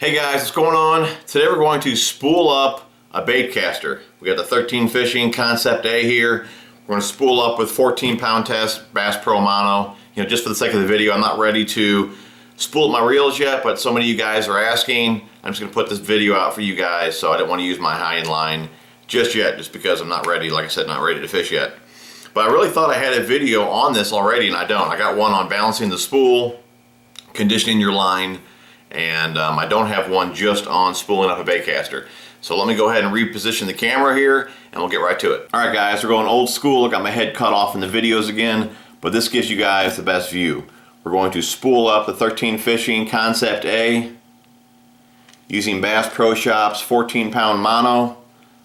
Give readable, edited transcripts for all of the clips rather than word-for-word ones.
Hey guys, what's going on? Today we're going to spool up a bait caster. We got the 13 Fishing Concept A here. We're going to spool up with 14-pound test Bass Pro Mono. You know, just for the sake of the video, I'm not ready to spool up my reels yet, but so many of you guys are asking. I'm just going to put this video out for you guys, so I didn't want to use my high-end line just yet, just because I'm not ready, like I said, not ready to fish yet. But I really thought I had a video on this already, and I don't. I got one on balancing the spool, conditioning your line, and I don't have one just on spooling up a bait caster. So let me go ahead and reposition the camera here and we'll get right to it. Alright guys, we're going old school. I got my head cut off in the videos again, but this gives you guys the best view. We're going to spool up the 13 Fishing Concept A using Bass Pro Shop's 14-pound mono,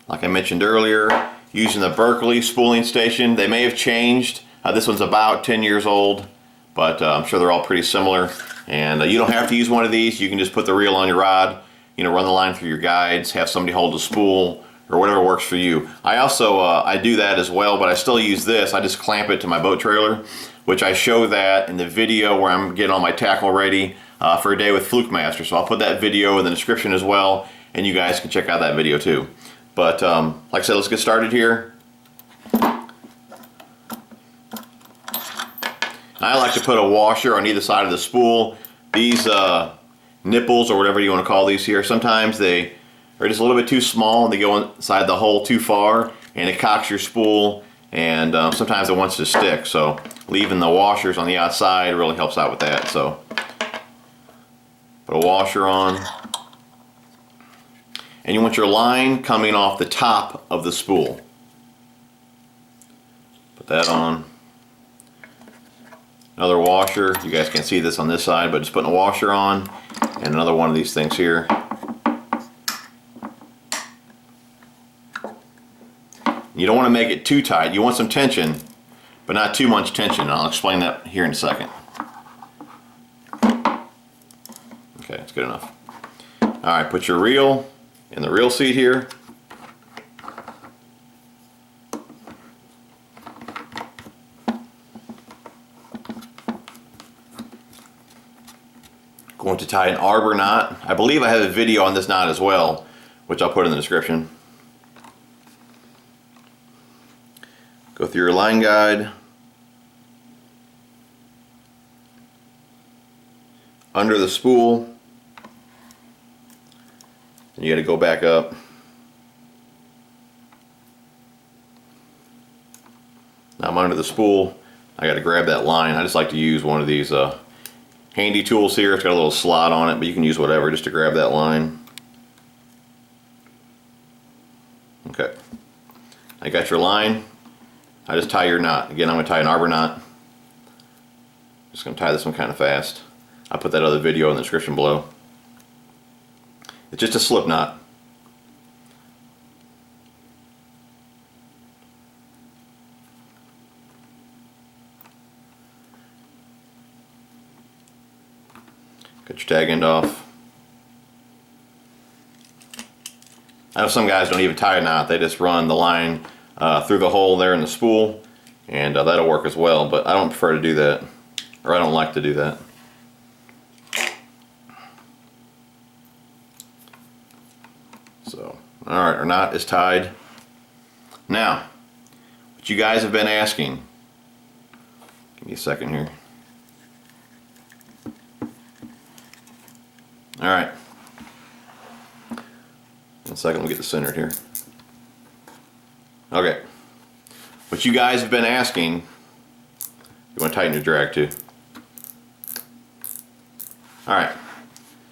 like I mentioned earlier, using the Berkley Spooling Station. They may have changed. This one's about 10 years old, but I'm sure they're all pretty similar. And you don't have to use one of these. You can just put the reel on your rod, you know, run the line through your guides, have somebody hold the spool, or whatever works for you. I also, I do that as well, but I still use this. I just clamp it to my boat trailer, which I show that in the video where I'm getting all my tackle ready for a day with Fluke Master. So I'll put that video in the description as well, and you guys can check out that video too. But like I said, let's get started here. I like to put a washer on either side of the spool. These nipples, or whatever you want to call these here, sometimes they are just a little bit too small and they go inside the hole too far and it cocks your spool, and sometimes it wants to stick. So leaving the washers on the outside really helps out with that. So put a washer on. And you want your line coming off the top of the spool. Put that on. Another washer. You guys can't see this on this side, but just putting a washer on, and another one of these things here. You don't want to make it too tight. You want some tension, but not too much tension. And I'll explain that here in a second. Okay, that's good enough. Alright, put your reel in the reel seat here. Going to tie an arbor knot. I believe I have a video on this knot as well, which I'll put in the description. Go through your line guide, under the spool, and you got to go back up. Now I'm under the spool. I got to grab that line. I just like to use one of these handy tools here. It's got a little slot on it, but you can use whatever just to grab that line. Okay. I got your line. I just tie your knot. Again, I'm going to tie an arbor knot. Just going to tie this one kind of fast. I'll put that other video in the description below. It's just a slip knot. Got your tag end off. I know some guys don't even tie a knot. They just run the line through the hole there in the spool, and that'll work as well, but I don't prefer to do that, or I don't like to do that. So, alright, our knot is tied. Now, what you guys have been asking, give me a second here. Alright. One second, we'll get this centered here. Okay. What you guys have been asking, you want to tighten your drag too. Alright.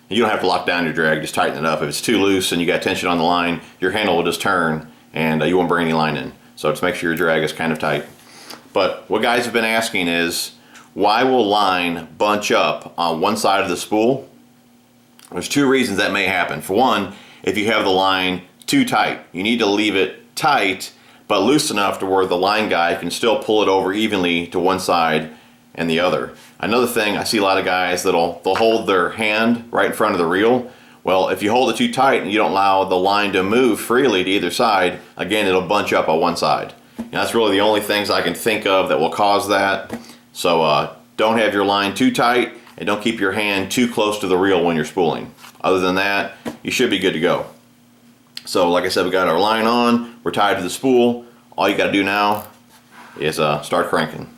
You don't have to lock down your drag, just tighten it up. If it's too loose and you got tension on the line, your handle will just turn and you won't bring any line in. So just make sure your drag is kind of tight. But what guys have been asking is, why will line bunch up on one side of the spool? There's two reasons that may happen. For one, if you have the line too tight, you need to leave it tight but loose enough to where the line guy can still pull it over evenly to one side and the other. Another thing, I see a lot of guys they'll hold their hand right in front of the reel. Well, if you hold it too tight and you don't allow the line to move freely to either side, again, it'll bunch up on one side. And that's really the only things I can think of that will cause that. So don't have your line too tight, and don't keep your hand too close to the reel when you're spooling. Other than that, you should be good to go. So like I said, we got our line on, we're tied to the spool. All you got to do now is start cranking.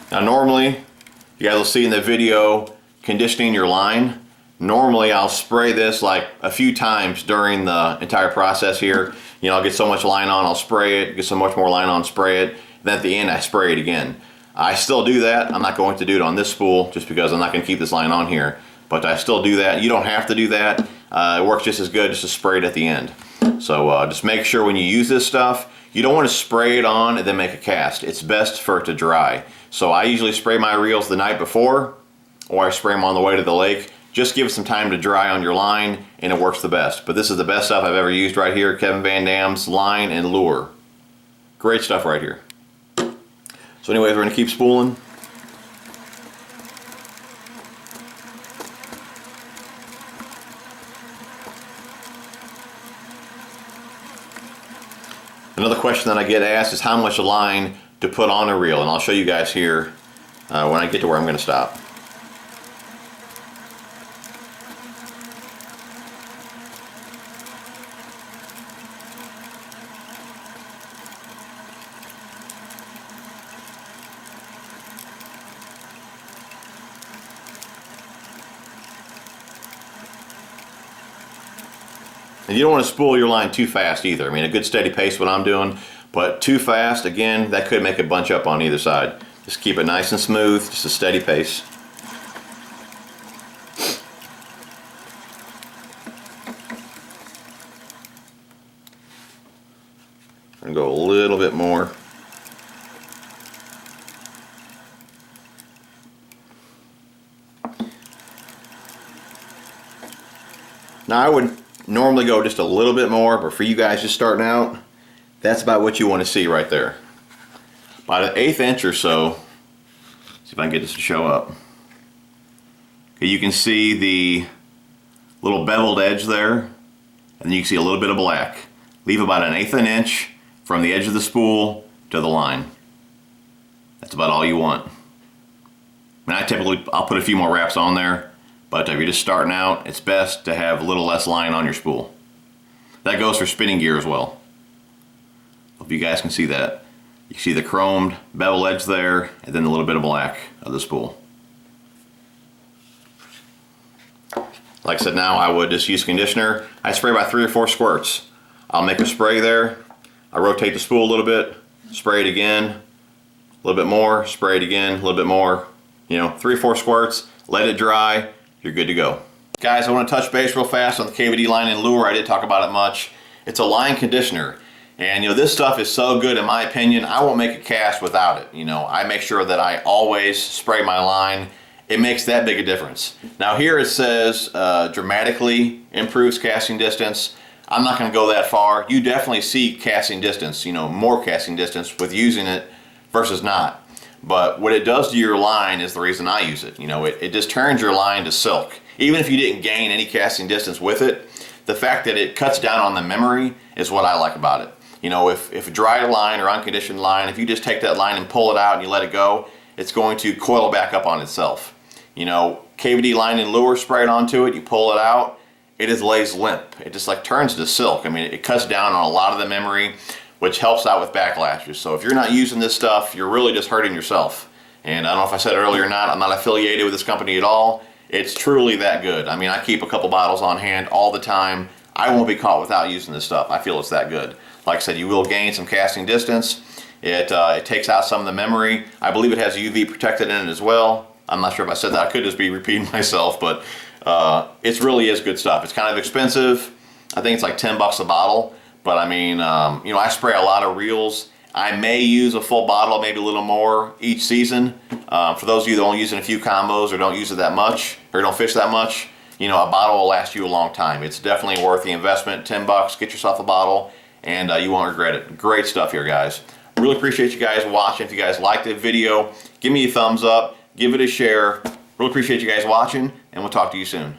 Now normally, you guys will see in the video conditioning your line. Normally I'll spray this like a few times during the entire process here. You know, I'll get so much line on, I'll spray it, get so much more line on, spray it, then at the end I spray it again. I still do that. I'm not going to do it on this spool just because I'm not going to keep this line on here. But I still do that. You don't have to do that. It works just as good just to spray it at the end. So just make sure when you use this stuff, you don't want to spray it on and then make a cast. It's best for it to dry. So I usually spray my reels the night before, or I spray them on the way to the lake. Just give it some time to dry on your line and it works the best. But this is the best stuff I've ever used right here, Kevin Van Dam's line and lure. Great stuff right here. So anyways, we're going to keep spooling. Another question that I get asked is how much line to put on a reel, and I'll show you guys here when I get to where I'm going to stop. And you don't want to spool your line too fast either. I mean, a good steady pace is what I'm doing, but too fast, again, that could make it bunch up on either side. Just keep it nice and smooth, just a steady pace. I'm going to go a little bit more. Now I would normally go just a little bit more, but for you guys just starting out, that's about what you want to see right there. About an 1/8 inch or so. See if I can get this to show up. Okay, you can see the little beveled edge there, and you can see a little bit of black. Leave about an 1/8 inch from the edge of the spool to the line. That's about all you want. I mean, I'll put a few more wraps on there, but if you're just starting out, it's best to have a little less line on your spool. That goes for spinning gear as well. Hope you guys can see that. You can see the chromed bevel edge there, and then a little bit of black of the spool. Like I said, now I would just use conditioner. I spray about 3 or 4 squirts. I'll make a spray there. I rotate the spool a little bit, spray it again, a little bit more, spray it again, a little bit more. You know, 3 or 4 squirts, let it dry, you're good to go. Guys, I want to touch base real fast on the KVD line and lure. I didn't talk about it much. It's a line conditioner. And you know, this stuff is so good in my opinion, I won't make a cast without it. You know, I make sure that I always spray my line. It makes that big a difference. Now here it says dramatically improves casting distance. I'm not going to go that far. You definitely see casting distance, you know, more casting distance with using it versus not. But what it does to your line is the reason I use it. You know, it just turns your line to silk. Even if you didn't gain any casting distance with it, the fact that it cuts down on the memory is what I like about it. You know, if a dry line or unconditioned line, if you just take that line and pull it out and you let it go, it's going to coil back up on itself. You know, KVD line and lure sprayed onto it, you pull it out, it just lays limp. It just like turns to silk. I mean, it cuts down on a lot of the memory, which helps out with backlashes. So if you're not using this stuff, you're really just hurting yourself. And I don't know if I said it earlier or not, I'm not affiliated with this company at all. It's truly that good. I mean, I keep a couple bottles on hand all the time. I won't be caught without using this stuff. I feel it's that good. Like I said, you will gain some casting distance. It takes out some of the memory. I believe it has UV protected in it as well. I'm not sure if I said that. I could just be repeating myself, but it really is good stuff. It's kind of expensive. I think it's like 10 bucks a bottle. But I mean, you know, I spray a lot of reels. I may use a full bottle, maybe a little more each season. For those of you that only use it in a few combos or don't use it that much or don't fish that much, you know, a bottle will last you a long time. It's definitely worth the investment. 10 bucks, get yourself a bottle, and you won't regret it. Great stuff here, guys. Really appreciate you guys watching. If you guys liked the video, give me a thumbs up, give it a share. Really appreciate you guys watching, and we'll talk to you soon.